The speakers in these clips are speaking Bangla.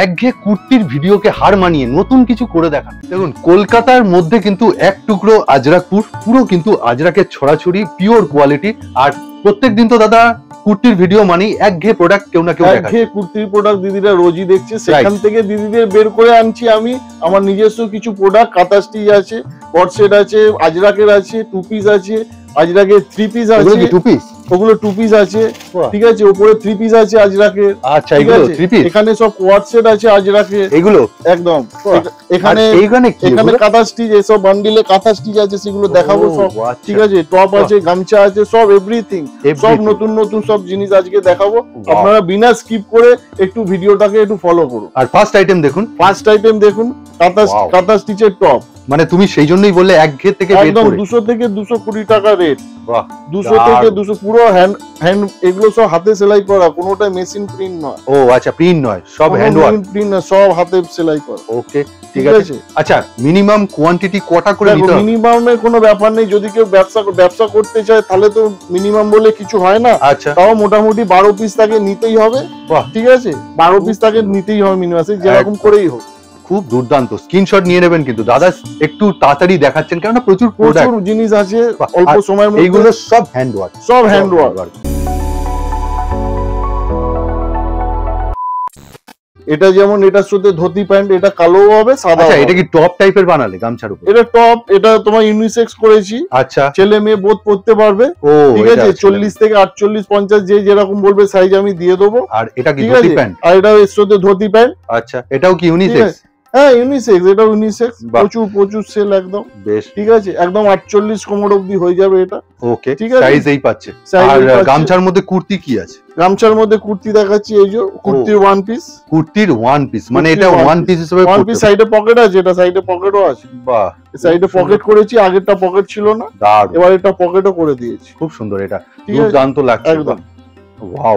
একঘেয়ে কুর্তির ভিডিওকে হার মানিয়ে নতুন কিছু করে দেখান। দেখুন, কলকাতার মধ্যে কিন্তু এক টুকরো আজরাকপুর, পুরো কিন্তু আজরাকের ছড়াছড়ি, পিওর কোয়ালিটি। আর প্রত্যেকদিন তো দাদা কুর্তির ভিডিও মানেই একঘেয়ে প্রোডাক্ট কেউ না কেউ দেখায়। একঘেয়ে কুর্তির প্রোডাক্ট দিদিরা রোজই দেখছে, সেখান থেকে দিদিদের বের করে আনছি আমি আমার নিজস্ব কিছু প্রোডাক্ট। কাঁথা স্টিচ আছে, কট সেট আছে, আজরাকের আছে, টু পিস আছে, আজরাকের থ্রি পিস আছে। টু পিস, ওগুলো টু পিস আছে, ঠিক আছে। উপরে থ্রি পিস আছে আজরাকের। আচ্ছা, এগুলো থ্রি পিস। এখানে সব কোয়াড সেট আছে আজরাকের, এগুলো একদম। এখানে কাঁথা স্টিচ, এসব বান্ডিলে কাঁথা স্টিচ আছে, সেগুলো দেখাবো সব, ঠিক আছে। টপ আছে, গামছা আছে, সব এভরিথিং, সব নতুন নতুন সব জিনিস আজকে দেখাবো। আপনারা বিনা স্কিপ করে একটু ভিডিওটাকে একটু ফলো করুন। আর ফার্স্ট আইটেম দেখুন, কাঁথা স্টিচের টপ। মানে তুমি সেই জন্যই বললে একঘেয়ে থেকে একদম 200 থেকে 220 টাকা রেট। 200 থেকে 200, পুরো হ্যান্ড, এগুলো সব হাতে সেলাই করা, কোনোটাই মেশিন প্রিন্ট নয়। ও আচ্ছা, প্রিন্ট নয়, সব হ্যান্ড ওয়ার্ক, প্রিন্ট না, সব হাতে সেলাই করা। ওকে, ঠিক আছে। আচ্ছা, মিনিমাম কোয়ান্টিটি কটা করে নিতে হবে? মিনিমামের কোনো ব্যাপার নেই। যদি কেউ ব্যবসা করতে চায় তাহলে তো মিনিমাম বলে কিছু হয় না। আচ্ছা, তাও মোটামুটি 12 পিস তাকে নিতেই হবে, ঠিক আছে। 12 পিস তাকে নিতেই হবে মিনিমাম, যেরকম করেই হোক। খুব দুর্দান্ত, স্ক্রিনশট নিয়ে নেবেন। কিন্তু দাদা একটু তাড়াতাড়ি দেখাচ্ছেন, কারণ প্রচুর জিনিস আছে অল্প সময়ের মধ্যে। এইগুলো সব হ্যান্ড ওয়ার্ক, সব হ্যান্ড ওয়ার্ক। এটা যেমন এটার সাথে ধুতি প্যান্ট, এটা কালো হবে, সাদা। আচ্ছা, এটা কি টপ টাইপের বানালে গামছার উপর? এটা টপ, এটা তোমার ইউনিসেক্স করেছি। আচ্ছা, ছেলে মেয়ে বোধ পড়তে পারবে, ঠিক আছে। 40 থেকে 48, 50 যে যেরকম বলবে সাইজ আমি দিয়ে দেবো। আর এটা কি ধুতি প্যান্ট? আর এটা এর সাথে ধুতি প্যান্ট। আচ্ছা, এটাও কি ইউনিসেক্স? হ্যাঁ, ইউনিসেক্স, এটা ইউনিসেক্স। প্রচুর সেল একদম, বেশ, ঠিক আছে। একদম 48 কোমর অবধি হয়ে যাবে এটা। ওকে, ঠিক আছে, সাইজ এই পাচ্ছে। আর গামছার মধ্যে কুর্তি কি আছে? গামছার মধ্যে কুর্তি দেখাচ্ছি, এই যে কুর্তির ওয়ান পিস। কুর্তির ওয়ান পিস, মানে এটা ওয়ান পিস হিসেবে। ওয়ান পিস, সাইডে পকেট আছে, এটা সাইডে পকেটও আছে। বাহ, সাইডে পকেট করেছি, আগেরটা পকেট ছিল না, এবার এটা পকেটও করে দিয়েছি। খুব সুন্দর, এটা দুর্দান্ত লাগছে একদম।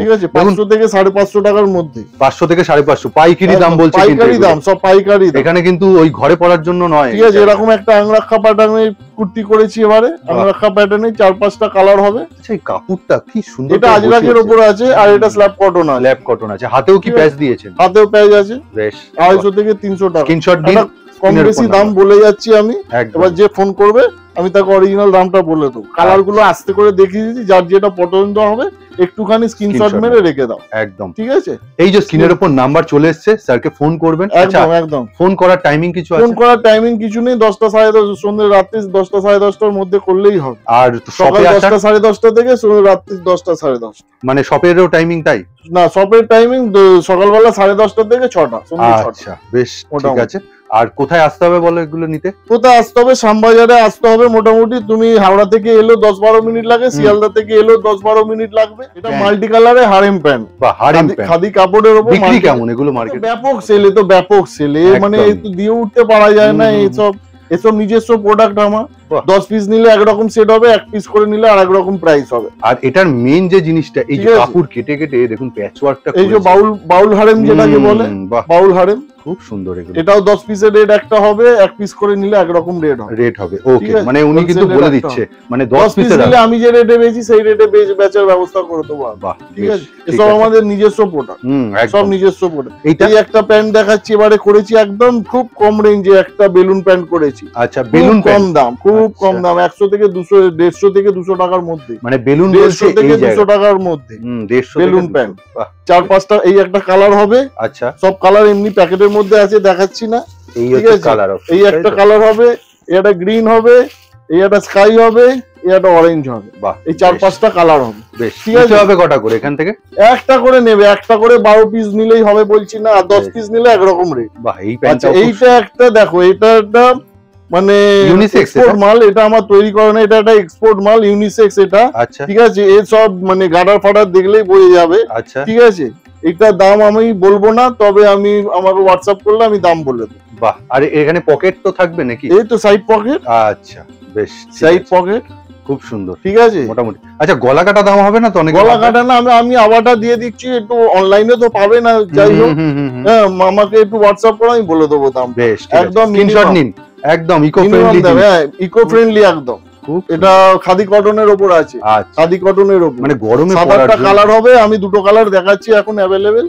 ঠিক আছে, 500 থেকে 550 টাকার মধ্যে। 500 থেকে 550 পাইকারি দাম বলছে। পাইকারি দাম, সব পাইকারি। এখানে কিন্তু ওই ঘরে পরার জন্য নয়, ঠিক আছে। এরকম একটা আংরাক্ষা প্যাটার্নের কুর্তি করেছি এবারে, আংরাক্ষা প্যাটার্নে 4-5টা কালার হবে। আচ্ছা, এই কাপড়টা কি সুন্দর। এটা আজরাকের উপর আছে, আর এটা স্ল্যাব কটন আছে। স্ল্যাব কটন আছে। হাতেও কি প্যাচ দিয়েছেন? হাতেও প্যাচ আছে, বেশ। 250 থেকে 300 টাকা। স্ক্রিনশট দিন, কম বেশি দাম বলে যাচ্ছি আমি। এবার যে ফোন করবে আমি তাকে অরিজিনাল দামটা বলে দেবো। কালার গুলো আস্তে করে দেখিয়ে দিচ্ছি, যার যেটা পছন্দ হবে একটুখানি স্ক্রিনশট মেরে রেখে দাও। একদম, ঠিক আছে। এই যে স্ক্রিনের উপর নাম্বার চলে এসেছে, স্যারকে ফোন করবেন। একদম একদম। ফোন করার টাইমিং কিছু আছে? ফোন করার টাইমিং কিছু নেই, 10টা 10:30, সন্ধ্যে রাত্রি 10টা 10:30টার মধ্যে করলেই হবে। আর সকাল 10টা 10:30 থেকে রাত্রি 10টা 10:30। মানে শপেরও টাইমিং তাই? না, শপের টাইমিং সকালবেলা 10:30 থেকে 6টা, সন্ধ্যে 6টা। আচ্ছা, বেশ, ঠিক আছে। আর কোথায় আসতে হবে বলো এগুলো নিতে? কোথায় আসতে হবে? শ্যামবাজারে আসতে হবে। মোটামুটি তুমি হাওড়া থেকে এলো 10-12 মিনিট লাগে, শিয়ালদা থেকে এলো 10-12 মিনিট লাগবে। এটা মাল্টি কালারে হারেম প্যান্ট বা হারেম প্যান্ট, খাদি কাপড়ের উপর। বিক্রি কেমন এগুলো মার্কেটে? ব্যাপক সেলে, তো ব্যাপক সেলে, মানে দিয়ে উঠতে পারা যায় না। এসব নিজস্ব প্রোডাক্ট আমার। 10 পিস নিলে একরকম সেট হবে, 1 পিস করে নিলে আর একরকম প্রাইস হবে। আর এটার মেইন যে জিনিসটা, এই যে কাপড় কেটে কেটে দেখুন প্যাচওয়ার্কটা, এই যে বাউল হারেম যেটাকে বলে, বাউল হারেম, খুব সুন্দর এগুলো। এটাও 10 পিসের রেট একটা হবে, 1 পিস করে নিলে একরকম রেট হবে। ওকে, মানে উনি কিন্তু বলে দিচ্ছে, মানে 10 পিস নিলে আমি যে রেটে বেচি সেই রেটে বেচার ব্যবস্থা করে দেবো। বাহ, ঠিক আছে। এসব আমাদের নিজস্ব প্রোডাক্ট, সব নিজস্ব প্রোডাক্ট। এই একটা প্যান্ট দেখাচ্ছি এবারে, করেছি একদম খুব কম রেঞ্জে একটা বেলুন প্যান্ট করেছি। আচ্ছা, বেলুন কম দাম, খুব কম দাম, 100 থেকে 200, 150 থেকে 200 টাকার মধ্যে। মানে বেলুন 150 থেকে 200 টাকার মধ্যে বেলুন প্যান্ট। 4-5টা এই একটা কালার হবে। আচ্ছা, সব কালার এমনি প্যাকেটের মধ্যে আছে, দেখাচ্ছি না। এই একটা কালার হবে, এটা গ্রিন হবে, এই একটা স্কাই হবে, এই একটা অরেঞ্জ হবে। বাহ, এই 4-5টা কালার হবে। বেশ, ঠিক আছে। হবে কটা করে এখান থেকে? একটা করে নেবে, একটা করে 12 পিস নিলেই হবে বলছি না, আর 10 পিস নিলে একরকম রেট। বাহ, এই প্যান্টটা, এইটা একটা দেখো, এটা একটা মানে এক্সপোর্ট মাল, এটা আমার তৈরি করা না, এটা একটা এক্সপোর্ট মাল, ইউনিসেক্স এটা। আচ্ছা, ঠিক আছে। এই সব মানে গাডার ফাডার দেখলেই বোঝা যাবে। আচ্ছা, ঠিক আছে। এটার দাম আমি বলবো না, তবে আমি আমার হোয়াটসঅ্যাপ করলে আমি দাম বলে দেবো। বাহ, আর এখানে পকেট তো থাকবে নাকি? এই তো সাইড পকেট। আচ্ছা, বেশ, সাইড পকেট, খুব সুন্দর, ঠিক আছে মোটামুটি। আচ্ছা, গলা কাটা দাম হবে না তো? অনেক গলা কাটা না, আমি আবারটা দিয়ে দিচ্ছি, একটু অনলাইনে তো পাবে না, যাই হোক। হ্যাঁ, আমাকে একটু হোয়াটসঅ্যাপ করে আমি বলে দেবো দাম। বেশ, একদম স্ক্রিনশট নিন, একদম ইকো ফ্রেন্ডলি। হ্যাঁ, ইকো ফ্রেন্ডলি একদম, এটা খাদি কটনের উপর আছে, খাদি কটনের উপর, মানে গরমে সাদাটা কালার হবে, আমি দুটো কালার দেখাচ্ছি এখন অ্যাভেলেবেল।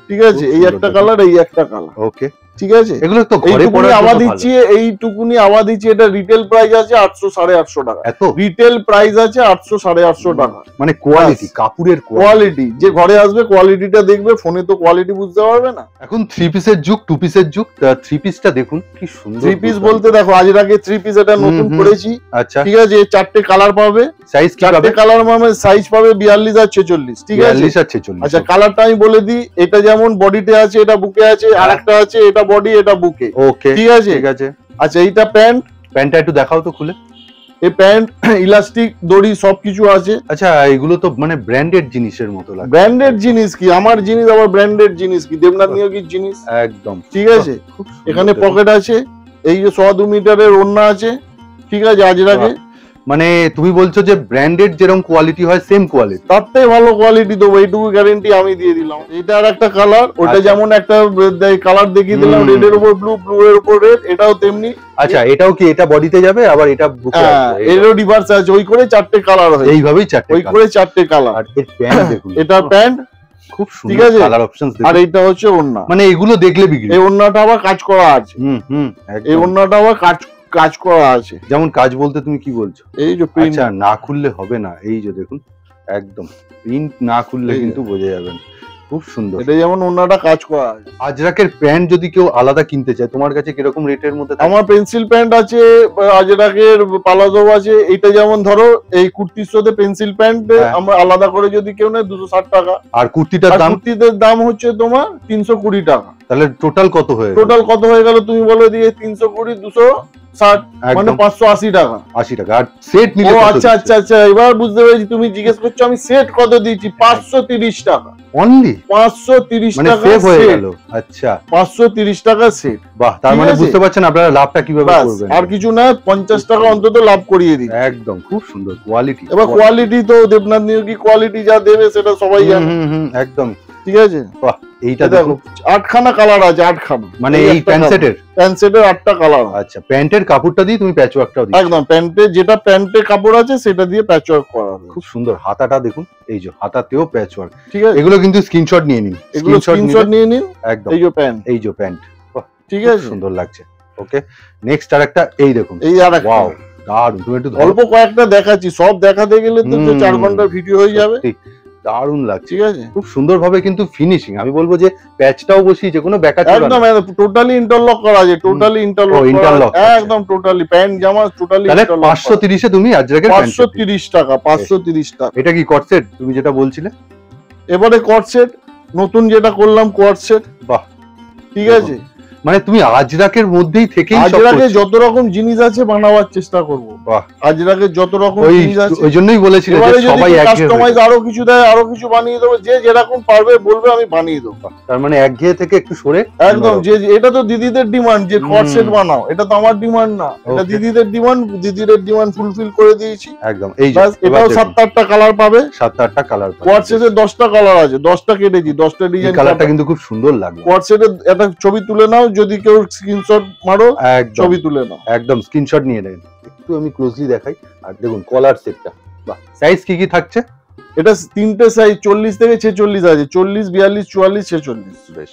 ঠিক আছে, এই একটা কালার, এই একটা কালার। ওকে, ঠিক আছে, এগুলো তো ঘরে পরার আওয়াজ দিচ্ছি, এইটুকুনি আওয়াজ দিচ্ছি। এটা রিটেল প্রাইস আছে 800 850 টাকা, এত রিটেল প্রাইস আছে 800 850 টাকা। মানে কোয়ালিটি, কাপড়ের কোয়ালিটি, যে ঘরে আসবে কোয়ালিটিটা দেখবে, ফোনে তো কোয়ালিটি বুঝতে পারবে না। এখন 3 পিসের যুগ, 2 পিসের যুগ। 3 পিসটা দেখুন কি সুন্দর। 3 পিস বলতে দেখো আজরাকে 3 পিস এটা নতুন করেছি। আচ্ছা, ঠিক আছে, 4টে কালার পাবে। সাইজ কি পাবে? 4টে কালার মানে সাইজ পাবে 42 আর 46। ঠিক আছে, 42 আর 46। আচ্ছা, কালারটা আমি বলে দিই। এটা যেমন বডিতে আছে, এটা বুকে আছে, আর একটা আছে এটা বডি, এটা বুকে। ওকে, ঠিক আছে, ঠিক আছে। আচ্ছা, এইটা প্যান্ট। প্যান্টটা একটু দেখাও তো খুলে। এই প্যান্ট ইলাস্টিক, দড়ি সবকিছু আছে। আচ্ছা, এগুলো তো মানে ব্র্যান্ডেড জিনিসের মতো লাগে। ব্র্যান্ডেড জিনিস কি, আমার জিনিস আবার ব্র্যান্ডেড জিনিস কি, দেবনাথ নিয়োগীর জিনিস একদম। ঠিক আছে, এখানে পকেট আছে, এই যে 1.2 মিটারের ওড়না আছে। ঠিক আছে, আজরাকে মানে তুমি বলছো যে ব্র্যান্ডেড যেরকম কোয়ালিটি হয় সেম কোয়ালিটি, তার থেকে ভালো কোয়ালিটি দেবো, এইটুকু গ্যারান্টি আমি দিয়ে দিলাম। এটা আর একটা কালার, ওটা যেমন একটা কালার দেখিয়ে দিলাম, রেড এর উপর ব্লু, ব্লু এর উপর রেড, এটাও তেমনি। আচ্ছা, এটাও কি এটা বডিতে যাবে, আবার এটা বুকে আসবে? এরও রিভার্স আছে, ওই করে 4টে কালার হয়, এইভাবেই 4টে, ওই করে 4টে কালার। আর এর প্যান্ট দেখুন, এটা প্যান্ট খুব সুন্দর কালার অপশনস দেখুন। আর এইটা হচ্ছে ওড়না, মানে এগুলো দেখলে বিক্রি। এই ওড়নাটা আবার কাজ করা আছে। এই ওড়নাটা আবার কাজ করা আছে। যেমন কাজ বলতে তুমি কি বলছো? এই যে প্রিন্ট, আচ্ছা, না খুললে হবে না, এই যে দেখুন একদম প্রিন্ট না খুললে কিন্তু বোঝা যাবে না। খুব সুন্দর, এটা যেমন ওড়নাটা কাজ করা আছে। আজরাকের প্যান্ট যদি কেউ আলাদা কিনতে চায়, তোমার কাছে কিরকম রেটের মধ্যে? আমার পেন্সিল প্যান্ট আছে, আজরাকের পালাজো আছে। এইটা যেমন ধরো এই কুর্তির সাথে পেন্সিল প্যান্ট আমরা আলাদা করে যদি কেউ নেয় 260 টাকা। আর কুর্তিটার দাম? কুর্তিদের দাম হচ্ছে তোমার 320 টাকা। তাহলে টোটাল কত হয়ে গেল তুমি বলে দিয়ে 320 260, মানে 580 টাকা। 80 টাকা। আর সেট নিলে? আচ্ছা আচ্ছা আচ্ছা, এবার বুঝতে পেরেছি, তুমি জিজ্ঞেস করছো আমি সেট কত দিয়েছি। 530 টাকা অনলি। 530 টাকা সেভ হয়ে গেল। আচ্ছা, 530 টাকা সেট। বাহ, তার মানে বুঝতে পারছেন আপনারা লাভটা কিভাবে করবেন। আর কিছু না, 50 টাকা অন্তত লাভ করিয়ে দিই। একদম, খুব সুন্দর কোয়ালিটি। এবার কোয়ালিটি তো দেবনাথ নিয়োগী কোয়ালিটি যা দেবে সেটা সবাই জানে। একদম, ঠিক আছে। বাহ, এইটা দেখো 8খানা কালার আছে, 8খানা। মানে এই প্যান্ট সেটের 8টা কালার। আচ্ছা, প্যান্টের কাপড়টা দিয়ে তুমি প্যাচওয়ার্কটাও দিচ্ছ? একদম, প্যান্টে যেটা প্যান্টে কাপড় আছে সেটা দিয়ে প্যাচওয়ার্ক করা হবে। খুব সুন্দর। হাতাটা দেখুন, এই যে হাতাতেও প্যাচওয়ার্ক। ঠিক আছে, এগুলো কিন্তু স্ক্রিনশট নিয়ে নিন, স্ক্রিনশট নিয়ে নিন। একদম, এই যে প্যান্ট, এই যে প্যান্ট। ঠিক আছে, সুন্দর লাগছে। ওকে, নেক্সট আরেকটা, এই দেখুন, এই আরেকটা। ওয়াও, দারুণ। তুমি একটু অল্প কয়েকটা দেখাচ্ছি, সব দেখাতে গেলে তো 4 ঘন্টার ভিডিও হয়ে যাবে। দারুণ লাগছে। ঠিক আছে, খুব সুন্দরভাবে কিন্তু ফিনিশিং। আমি বলবো যে প্যাচটাও বসিয়েছে, কোনো ব্যাকা ছিল না। একদম টোটালি ইন্টারলক করা আছে, টোটালি ইন্টারলক, একদম টোটালি প্যান্ট জামা টোটালি ইন্টারলক। 530 এ তুমি আজরাকের 530 টাকা, 530 টাকা। এটা কি কট সেট তুমি যেটা বলছিলে? এবারে কট সেট নতুন যেটা করলাম, কট সেট। বাহ, ঠিক আছে, মানে তুমি আজরাকের মধ্যেই থেকেই আজরাকে যত রকম জিনিস আছে বানাবার চেষ্টা করব। বাহ, আজরাকে যত রকম জিনিস আছে, ওই জন্যই বলেছিল যে সবাই কাস্টমাইজ আরো কিছু দেয়, আরো কিছু বানিয়ে দেবো, যে যেরকম পারবে বলবে আমি বানিয়ে দেবো। তার মানে একঘেয়ে থেকে একটু সরে একদম, যে এটা তো দিদিদের ডিমান্ড যে কট সেট বানাও, এটা তো আমার ডিমান্ড না, এটা দিদিদের ডিমান্ড, দিদিদের ডিমান্ড ফুলফিল করে দিয়েছি। একদম, এই এটাও 7-8টা কালার পাবে, 7-8টা কালার। কট সেটের 10টা কালার আছে, 10টা কেটেছি, 10টা ডিজাইন। কালারটা কিন্তু খুব সুন্দর লাগবে। কট সেটের একটা ছবি তুলে নাও, যদি কেউ স্ক্রিনশট মারো, ছবি তুলে নাও, একদম স্ক্রিনশট নিয়ে নেন। একটু আমি ক্লোজলি দেখাই। আর দেখুন কলার সেটটা, বাহ। সাইজ কি কি থাকছে? এটা 3টে সাইজ, 40 থেকে 46 আছে, 40 42 44 46। বেশ,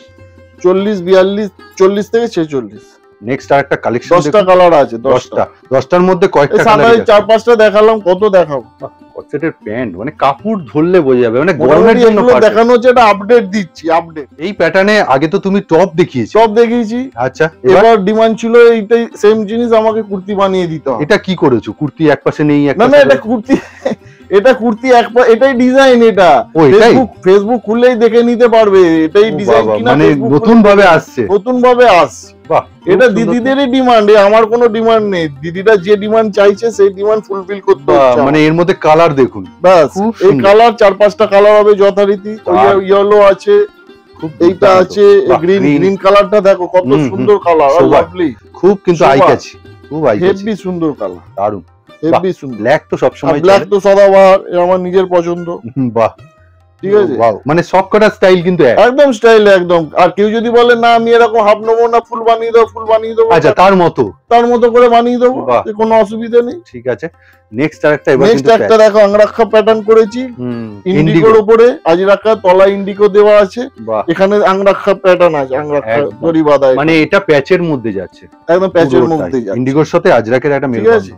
40 42 40 থেকে 46। নেক্সট আরেকটা কালেকশন, 10টা কালার আছে, 10টার মধ্যে কয়েকটা কালার আছে। 4-5টা দেখালাম, কত দেখাবো? কটসেটের প্যান্ট মানে কাপড় ধরলে বোঝা যাবে, মানে গরমের জন্য দেখানো হচ্ছে, এটা আপডেট দিচ্ছি, আপডেট। এই প্যাটার্নে আগে তো তুমি টপ দেখিয়েছো? টপ দেখিয়েছি। আচ্ছা, এবার ডিমান্ড ছিল এইটাই সেম জিনিস আমাকে কুর্তি বানিয়ে দিতে হবে। এটা কি করেছো? কুর্তি এক পাশে নেই, এক পাশে? না, এটা কুর্তি, এটা কুর্তি এক পাশে, এটাই ডিজাইন। এটা ফেসবুক খুললেই দেখে নিতে পারবে, এটাই ডিজাইন কিনা, মানে নতুন ভাবে আসছে, নতুন ভাবে আসছে। বাহ, এটা দিদিদেরই ডিমান্ড, আমার কোনো ডিমান্ড নেই। দিদিরা যে ডিমান্ড চাইছে সেই ডিমান্ড ফুলফিল করতে হচ্ছে। মানে এর মধ্যে কালার দেখুন, বাস এই কালার 4-5টা কালার হবে যথারীতি। ইয়েলো আছে, এইটা আছে, গ্রিন কালারটা দেখো কত সুন্দর কালার, লাভলি, খুব কিন্তু আই ক্যাচি, খুব আই ক্যাচি, হেভি সুন্দর কালার, দারুন, হেভি সুন্দর। ব্ল্যাক তো সব সময়, ব্ল্যাক তো সদাবাহার, আমার নিজের পছন্দ। বাহ, ঠিক আছে, মানে সবকটা স্টাইল কিন্তু একদম স্টাইল একদম। আর কেউ যদি বলে না আমি এরকম হাফ নেবো না, ফুল বানিয়ে দেবো, ফুল বানিয়ে দেবো, আচ্ছা তার মতো করে বানিয়ে দেবো, কোনো অসুবিধা নেই। ঠিক আছে, নেক্সট একটা দেখো আংরাক্ষা প্যাটার্ন করেছি ইন্ডিগোর উপরে, আজরাকা তলা ইন্ডিগো দেওয়া আছে, এখানে আংরাক্ষা প্যাটার্ন আছে, আংরাক্ষা দড়ি বাঁধা, মানে এটা প্যাচের মধ্যে যাচ্ছে, একদম প্যাচের মধ্যে যাচ্ছে, ইন্ডিগোর সাথে আজরাকের একটা মিল আছে।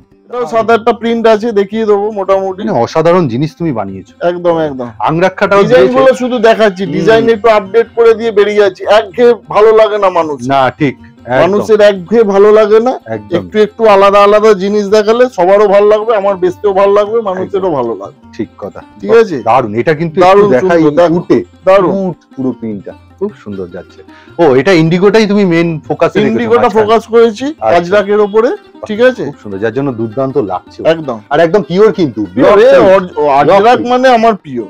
সাদা একটা প্রিন্ট আছে, দেখিয়ে দেবো মোটামুটি। অসাধারণ জিনিস তুমি বানিয়েছো, একদম একদম। আংরাক্ষাটাও ডিজাইনগুলো শুধু দেখাচ্ছি, ডিজাইন একটু আপডেট করে দিয়ে বেরিয়ে যাচ্ছি, একঘেয়ে ভালো লাগে না মানুষ, না ঠিক মানুষের একঘেয়ে ভালো লাগে না, একটু একটু আলাদা আলাদা জিনিস দেখালে সবারও ভালো লাগবে, আমার বেচতেও ভালো লাগবে, মানুষেরও ভালো লাগবে। ঠিক কথা, ঠিক আছে, দারুন। এটা কিন্তু দেখাই দারুন, পুরো প্রিন্টটা খুব সুন্দর যাচ্ছে। ও এটা ইন্ডিগোটাই তুমি মেন ফোকাস, ইন্ডিগোটা ফোকাস করেছি আজরাকের উপরে, ঠিক আছে, খুব সুন্দর, যার জন্য দুর্দান্ত লাগছে একদম। আর একদম পিওর, কিন্তু আজরাক মানে আমার প্রিয়,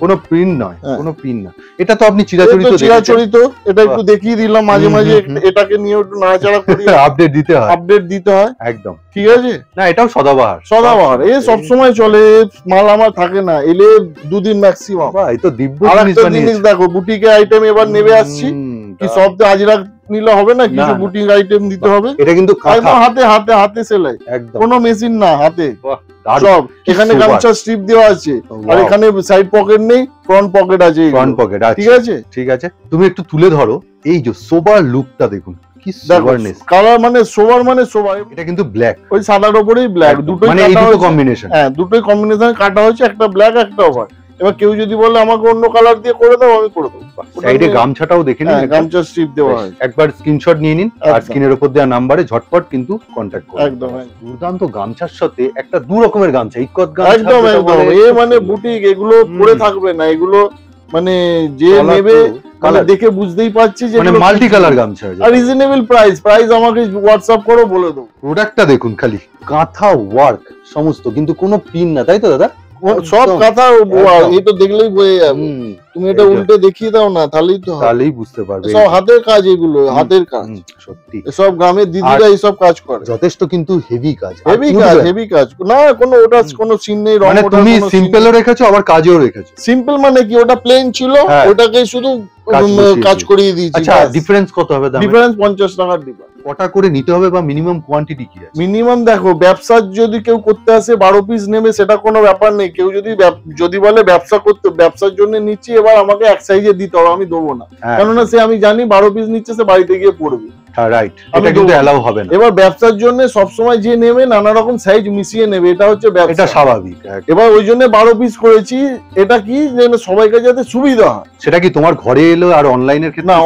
কোনো প্রিন্ট নয়, কোনো প্রিন্ট না। এটা তো আপনি চিরাচরিত, এটা একটু দেখিয়ে দিলাম, মাঝে মাঝে এটাকে নিয়ে একটু নাড়াচাড়া করি, আপডেট দিতে হয় একদম, ঠিক আছে। না এটাও সদাবাহার, এ সব সময় চলে, মাল আমার থাকে না, এলে দুদিন ম্যাক্সিমাম। এই তো দিব্য জিনিস দেখো, বুটিকে আইটেম এবার নেবে আসছি, কি সব তো আজরাক নিলে হবে না, কিছু বুটিক আইটেম দিতে হবে। এটা কিন্তু হাতে হাতে হাতে সেলাই, কোনো মেশিন না, হাতে সব। এখানে গামছা স্ট্রিপ দেওয়া আছে, আর এখানে সাইড পকেট নেই, ফ্রন্ট পকেট আছে, ফ্রন্ট পকেট, ঠিক আছে, ঠিক আছে। তুমি একটু তুলে ধরো এই যে সোবার লুকটা, দেখুন কি সোবারনেস, কালার মানে সোবার, মানে সোবার। এটা কিন্তু ব্ল্যাক, ওই সাদার উপরেই ব্ল্যাক, দুটোই মানে এই দুটো কম্বিনেশন, হ্যাঁ দুটোই কম্বিনেশন কাটা হয়েছে, একটা ব্ল্যাক একটা হোয়াইট। এবার কেউ যদি বলে আমাকে অন্য কালার দিয়ে করে দাও, আমি করে দেবো। সাইডে গামছাটাও দেখে নিন, গামছা স্ট্রিপ দেওয়া হয়, একবার স্ক্রিনশট নিয়ে নিন, আর স্ক্রিনের উপর দেওয়া নাম্বারে ঝটপট কিন্তু কন্টাক্ট করুন। একদম দুর্দান্ত গামছার সাথে একটা দু রকমের গামছা, ইকত গামছা, একদম একদম। এ মানে বুটিক, এগুলো পরে থাকবে না, এগুলো মানে যে নেবে মানে দেখে বুঝতেই পারছি যে মানে মাল্টি কালার গামছা, আর রিজনেবল প্রাইস আমাকে হোয়াটসঅ্যাপ করো, বলে দেবো। প্রোডাক্টটা দেখুন, খালি কাঁথা ওয়ার্ক সমস্ত, কিন্তু কোনো পিন না, তাই তো দাদা? সব কথা এটা দেখলেই বোঝা যাবে, তুমি এটা উল্টে দেখিয়ে দাও না, তাহলেই বুঝতে পারবে। সব হাতের কাজ, এগুলো হাতের কাজ, সত্যি সব গ্রামের দিদিরা এইসব কাজ করে, যথেষ্ট কিন্তু হেভি কাজ, না কোনো ওটা কোনো সিন নেই। মানে তুমি সিম্পলও রেখেছো, আবার কাজও রেখেছো। সিম্পল মানে কি, ওটা প্লেন ছিল, ওটাকে শুধু কাজ করিয়ে দিয়েছি। আচ্ছা, ডিফারেন্স কত হবে? ডিফারেন্স 50 টাকার ডিফারেন্স। কটা করে নিতে হবে বা মিনিমাম কোয়ান্টিটি কি আছে? মিনিমাম দেখো, ব্যবসা যদি কেউ করতে আসে 12 পিস নেবে, সেটা কোনো ব্যাপার নেই। কেউ যদি বলে ব্যবসা করতে, ব্যবসার জন্য নিচ্ছি, এবার আমাকে এক সাইজে দিতে হবে, আমি দেবো না, কেননা সে আমি জানি 12 পিস নিচ্ছে, সে বাড়িতে গিয়ে পড়বে। রাইট, এটা কিন্তু অ্যালাউ হবে না। এবার ব্যবসার জন্য সবসময় যে নেবে নানা রকম সাইজ মিশিয়ে নেবে, এটা হচ্ছে ব্যবসা, এটা স্বাভাবিক। এবার ওই জন্য 12 পিস করেছি। এটা কি যেন সবাইকে যাতে সুবিধা হয়। সেটা কি তোমার ঘরে এলো? আর অনলাইনের ক্ষেত্রে না,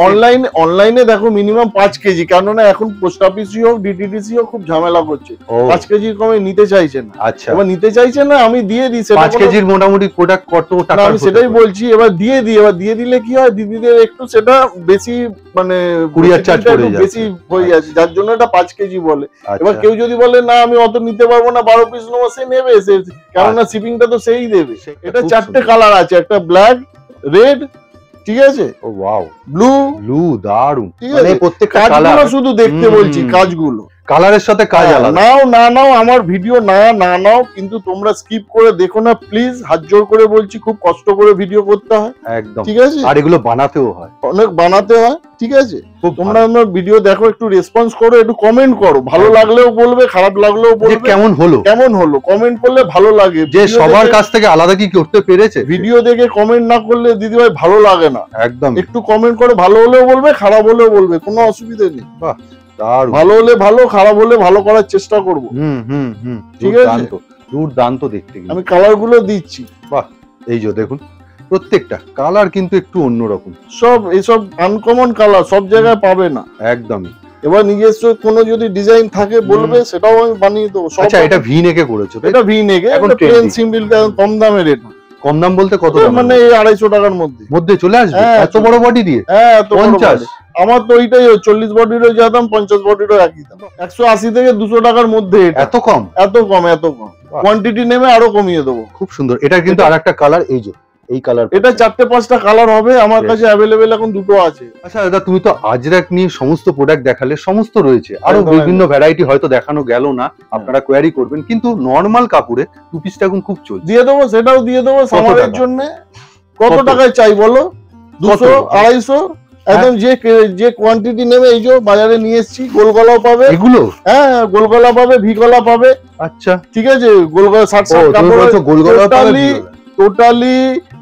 অনলাইনে দেখো মিনিমাম 5 কেজি, কেননা এখন পোস্ট অফিসই হোক, ডিটিডিসি হোক, খুব ঝামেলা করছে, 5 কেজির কমে নিতে চাইছে না। আচ্ছা, এবার নিতে চাইছে না, আমি দিয়ে দিই। 5 কেজির মোটামুটি প্রোডাক্ট কত টাকা? আমি সেটাই বলছি, এবার দিয়ে দিলে কি হয়, দিদিদের একটু সেটা বেশি, মানে কুরিয়ার চার্জ পড়ে যায়, বেশি হয়ে যাচ্ছে, যার জন্য এটা 5 কেজি বলে। এবার কেউ যদি বলে না আমি অত নিতে পারবো না, 12 পিস নেবো, সে নেবে, কেননা শিপিংটা তো সেই দেবে। এটা 4টে কালার আছে, একটা ব্ল্যাক, রেড, ঠিক আছে, ও ওয়াও, ব্লু, দারুন। মানে প্রত্যেকটা কালার শুধু দেখতে বলছি, কাজগুলো কালারের সাথে কাজ আলাদা। নাও আমার ভিডিও না নাও, কিন্তু তোমরা স্কিপ করে দেখো না প্লিজ, হাত জোর করে বলছি, খুব কষ্ট করে ভিডিও করতে হয়, একদম, ঠিক আছে, আর এগুলো বানাতেও হয়, অনেক বানাতে হয়, ঠিক আছে। তোমরা আমার ভিডিও দেখো, একটু রেসপন্স করো, একটু কমেন্ট করো, ভালো লাগলেও বলবে, খারাপ লাগলেও বলবে, কেমন হলো কমেন্ট করলে ভালো লাগে, যে সবার কাছ থেকে আলাদা কি করতে পেরেছে। ভিডিও দেখে কমেন্ট না করলে দিদি ভাই ভালো লাগে না, একদম। একটু কমেন্ট করে, ভালো হলেও বলবে, খারাপ হলেও বলবে, কোনো অসুবিধা নেই। বাহ, ভালো হলে ভালো, খারাপ হলে ভালো করার চেষ্টা করবো। ঠিক আছে, দুর্দান্ত দেখতে। আমি কালার গুলো দিচ্ছি, বাহ, এই যে দেখুন, প্রত্যেকটা কালার কিন্তু একটু অন্যরকম, এসব আনকমন কালার সব জায়গায় পাবে না, একদমই। এবার নিজস্ব কোনো যদি ডিজাইন থাকে বলবে, সেটাও আমি বানিয়ে দেবো। আচ্ছা, এটা ভি নেকে করেছো? এটা ভি নেকে, প্লেন সিম্পল, কম দামের। এটা কম দাম বলতে কত? মানে 250 টাকার মধ্যে চলে আসবে, এত বড় বডি দিয়ে? 50। আমার তো ওইটাই 40 বডিরও যা দাম, 50 বডিরও একই দাম, 180 থেকে 200 টাকার মধ্যে। এত কম? এত কম। কোয়ান্টিটি নেমে আরো কমিয়ে দেবো। খুব সুন্দর। এটা কিন্তু আরেকটা কালার, এই কালার, এটা 4-5টা কালার হবে আমার কাছে অ্যাভেলেবেল, এখন 2টো আছে। আচ্ছা দাদা, তুমি তো আজরাক নিয়ে সমস্ত প্রোডাক্ট দেখালে, সমস্ত রয়েছে, আরো বিভিন্ন ভ্যারাইটি হয়তো দেখানো গেল না, আপনারা কোয়ারি করবেন, কিন্তু নরমাল কাপড়ে 2 পিসটা এখন খুব চলছে। দিয়ে দেবো, সেটাও দিয়ে দেবো সামারের জন্য। কত টাকায় চাই বলো? 200, 250, একদম যে কোয়ান্টিটি নেবে। এই যে বাজারে নিয়ে এসেছি, গোলগলাও পাবে এগুলো। হ্যাঁ, গোলগলা পাবে, ভিগলা পাবে। আচ্ছা, ঠিক আছে, গোলগলা 60 কাপড়, টোটালি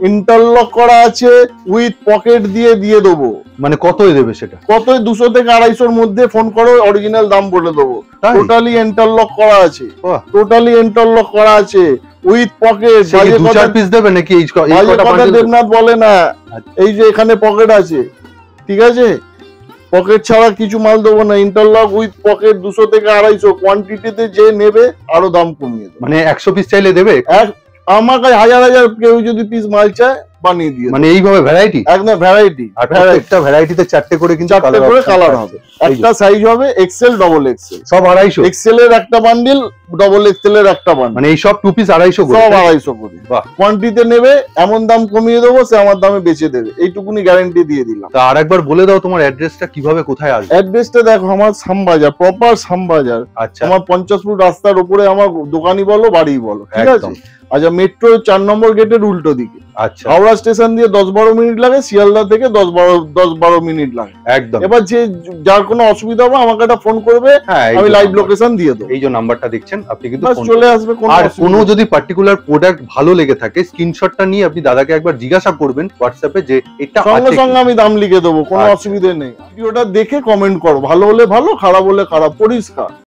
ইন্টারলক করা আছে, উইথ পকেট দিয়ে দেবো। মানে কতই দেবে সেটা? কতই 200 থেকে 250-র মধ্যে ফোন করো, অরিজিনাল দাম বলে দেবো। টোটালি ইন্টারলক করা আছে, টোটালি ইন্টারলক করা আছে, উইথ পকেট। 2-4 পিস দেবে নাকি? এই কথা দেবনাথ বলে না, এই যে এখানে পকেট আছে, ঠিক আছে, পকেট ছাড়া কিছু মাল দেবো না, ইন্টারলক উইথ পকেট। 200 থেকে 250 কোয়ান্টিটিতে যে নেবে আরো দাম কমিয়ে দেবে। মানে 100 পিস চাইলে দেবে? আমার কাছে 1000 কেউ যদি পিস মাল চায় বানিয়ে দিয়ে, মানে এইভাবে ভ্যারাইটি, একদম ভ্যারাইটি। আর একটা ভ্যারাইটিতে 4টে করে কিন্তু কালার হবে। একটা সাইজ হবে এক্সেল, ডবল এক্সেল, সব 250। এক্সেল এর একটা বান্ডিল, ডবল এক্সেল এর একটা বান্ডিল, মানে এই সব 2 পিস 250 করে, সব 250 করে। কোয়ান্টিটিতে নেবে, এমন দাম কমিয়ে দেবো, সে আমার দামে বেচে দেবে, এইটুকুনি গ্যারান্টি দিয়ে দিলাম। তা আরেকবার বলে দাও তোমার অ্যাড্রেসটা, কিভাবে কোথায় আসবে? অ্যাড্রেসটা দেখো, আমার শ্যামবাজার, প্রপার শ্যামবাজার। আচ্ছা, আমার 50 ফুট রাস্তার উপরে আমার দোকানই বলো, বাড়ি বলো, ঠিক আছে। আচ্ছা, মেট্রো 4 নম্বর গেটের উল্টো দিকে। আচ্ছা, হাওড়া স্টেশন দিয়ে 10-12 মিনিট লাগে, শিয়ালদা থেকে 10-12 মিনিট লাগে একদম। এবার যার কোনো অসুবিধা হবে আমাকে একটা ফোন করবে, আমি লাইভ লোকেশন দিয়ে দেবো। এই যে নাম্বারটা দেখছেন, আপনি কিন্তু চলে আসবে। আর কোনো যদি পার্টিকুলার প্রোডাক্ট ভালো লেগে থাকে, স্ক্রিনশটটা নিয়ে আপনি দাদাকে একবার জিজ্ঞাসা করবেন হোয়াটসঅ্যাপে যে এটা, সঙ্গে সঙ্গে আমি দাম লিখে দেবো, কোনো অসুবিধা নেই। ভিডিওটা দেখে কমেন্ট করো, ভালো হলে ভালো, খারাপ হলে খারাপ, পরিষ্কার।